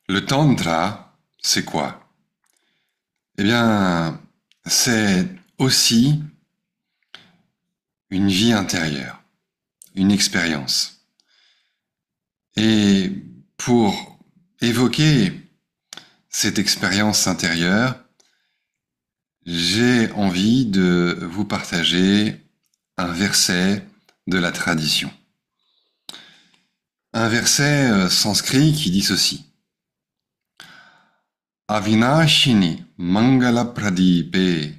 Le tantra, c'est quoi? Eh bien, c'est aussi une vie intérieure, une expérience. Et pour évoquer cette expérience intérieure, j'ai envie de vous partager un verset de la tradition. Un verset sanskrit qui dit ceci. Avinashini mangala pradipe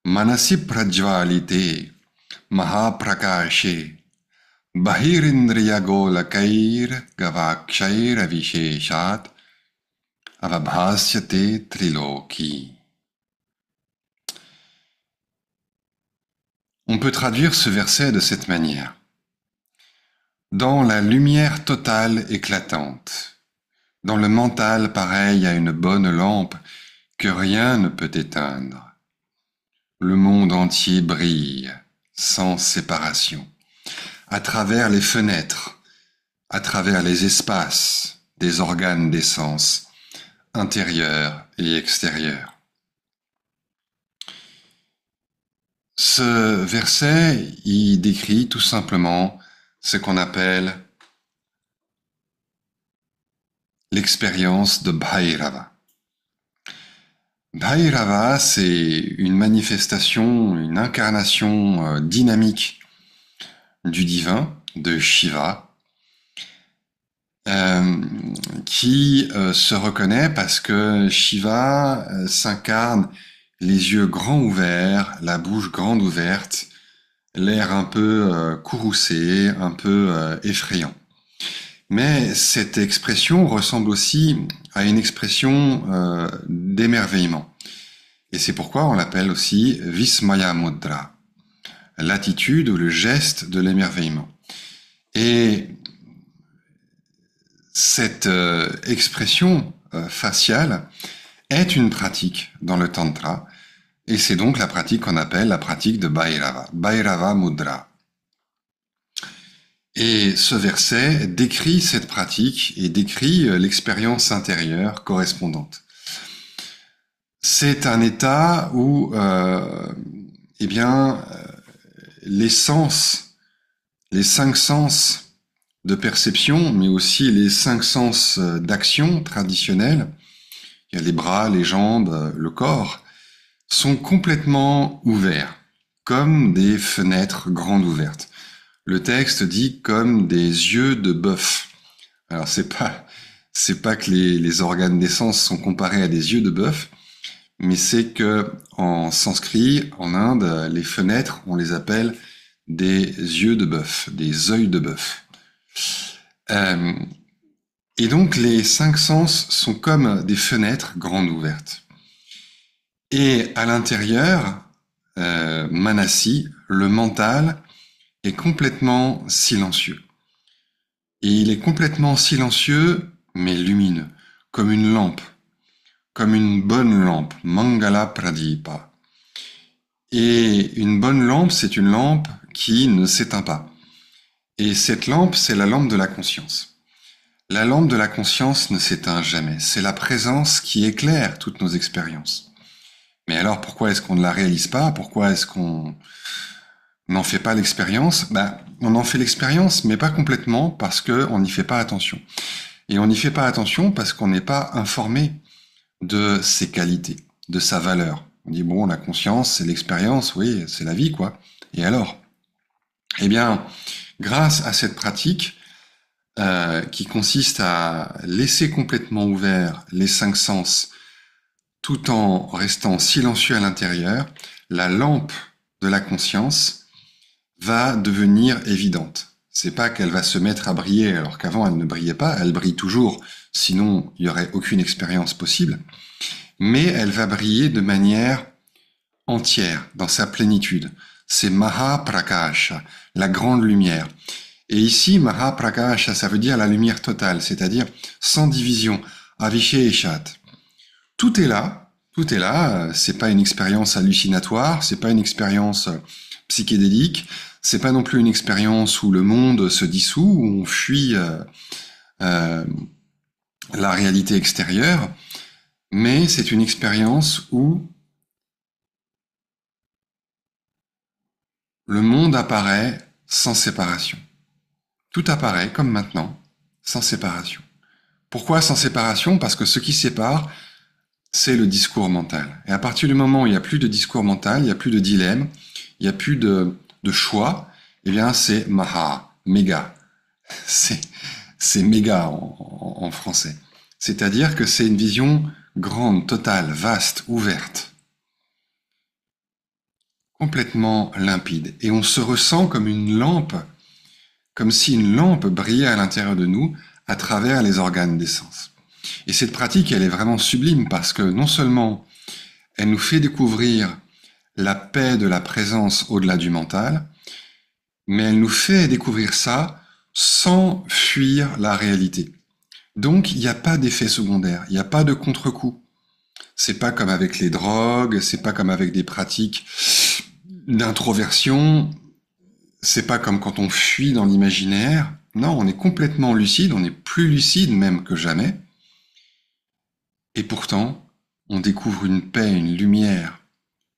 manasi prajvalite mahaprakashe bahirindriyagolakair gavakshair avisheshat avabhasyate triloki. On peut traduire ce verset de cette manière. Dans la lumière totale éclatante, dans le mental pareil à une bonne lampe que rien ne peut éteindre, le monde entier brille sans séparation, à travers les fenêtres, à travers les espaces des organes des sens, intérieurs et extérieurs. Ce verset y décrit tout simplement ce qu'on appelle l'expérience de Bhairava. Bhairava, c'est une manifestation, une incarnation dynamique du divin, de Shiva, qui se reconnaît parce que Shiva s'incarne les yeux grands ouverts, la bouche grande ouverte, l'air un peu courroucé, un peu effrayant. Mais cette expression ressemble aussi à une expression d'émerveillement. Et c'est pourquoi on l'appelle aussi Vismaya Mudra, l'attitude ou le geste de l'émerveillement. Et cette expression faciale est une pratique dans le Tantra, et c'est donc la pratique qu'on appelle la pratique de Bhairava, Bhairava Mudra. Et ce verset décrit cette pratique et décrit l'expérience intérieure correspondante. C'est un état où, les sens, les 5 sens de perception, mais aussi les 5 sens d'action traditionnels, il y a les bras, les jambes, le corps, sont complètement ouverts, comme des fenêtres grandes ouvertes. Le texte dit comme des yeux de bœuf. Alors c'est pas que les organes des sens sont comparés à des yeux de bœuf, mais c'est que en sanskrit, en Inde, les fenêtres, on les appelle des yeux de bœuf, des œils de bœuf. Et donc les 5 sens sont comme des fenêtres grandes ouvertes. Et à l'intérieur, Manasi, le mental, est complètement silencieux. Et il est complètement silencieux, mais lumineux, comme une lampe, comme une bonne lampe, Mangala Pradipa. Et une bonne lampe, c'est une lampe qui ne s'éteint pas. Et cette lampe, c'est la lampe de la conscience. La lampe de la conscience ne s'éteint jamais. C'est la présence qui éclaire toutes nos expériences. Mais alors, pourquoi est-ce qu'on ne la réalise pas? Pourquoi est-ce qu'on n'en fait pas l'expérience? On en fait l'expérience, mais pas complètement, parce qu'on n'y fait pas attention. Et on n'y fait pas attention parce qu'on n'est pas informé de ses qualités, de sa valeur. On dit, bon, la conscience, c'est l'expérience, oui, c'est la vie, quoi. Et alors? Eh bien, grâce à cette pratique, qui consiste à laisser complètement ouverts les 5 sens, tout en restant silencieux à l'intérieur, la lampe de la conscience va devenir évidente. C'est pas qu'elle va se mettre à briller alors qu'avant elle ne brillait pas, elle brille toujours, sinon il n'y aurait aucune expérience possible, mais elle va briller de manière entière, dans sa plénitude. C'est Mahaprakasha, la grande lumière. Et ici, Mahaprakasha, ça veut dire la lumière totale, c'est-à-dire sans division, Avisheshat. Tout est là, c'est pas une expérience hallucinatoire, c'est pas une expérience psychédélique, c'est pas non plus une expérience où le monde se dissout, où on fuit la la réalité extérieure, mais c'est une expérience où le monde apparaît sans séparation. Tout apparaît comme maintenant, sans séparation. Pourquoi sans séparation? Parce que ce qui sépare, c'est le discours mental. Et à partir du moment où il n'y a plus de discours mental, il n'y a plus de dilemme, il n'y a plus de choix, eh bien c'est maha, méga. C'est méga en français. C'est-à-dire que c'est une vision grande, totale, vaste, ouverte, complètement limpide. Et on se ressent comme une lampe, comme si une lampe brillait à l'intérieur de nous à travers les organes des sens. Et cette pratique, elle est vraiment sublime parce que non seulement elle nous fait découvrir la paix de la présence au-delà du mental, mais elle nous fait découvrir ça sans fuir la réalité. Donc, il n'y a pas d'effet secondaire, il n'y a pas de contre-coup. C'est pas comme avec les drogues, c'est pas comme avec des pratiques d'introversion, c'est pas comme quand on fuit dans l'imaginaire. Non, on est complètement lucide, on est plus lucide même que jamais. Et pourtant, on découvre une paix, une lumière,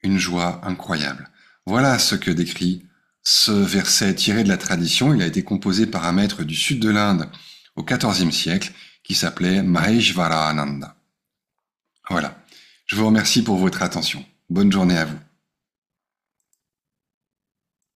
une joie incroyable. Voilà ce que décrit ce verset tiré de la tradition. Il a été composé par un maître du sud de l'Inde au XIVe siècle qui s'appelait Maheshwara Ananda. Voilà. Je vous remercie pour votre attention. Bonne journée à vous.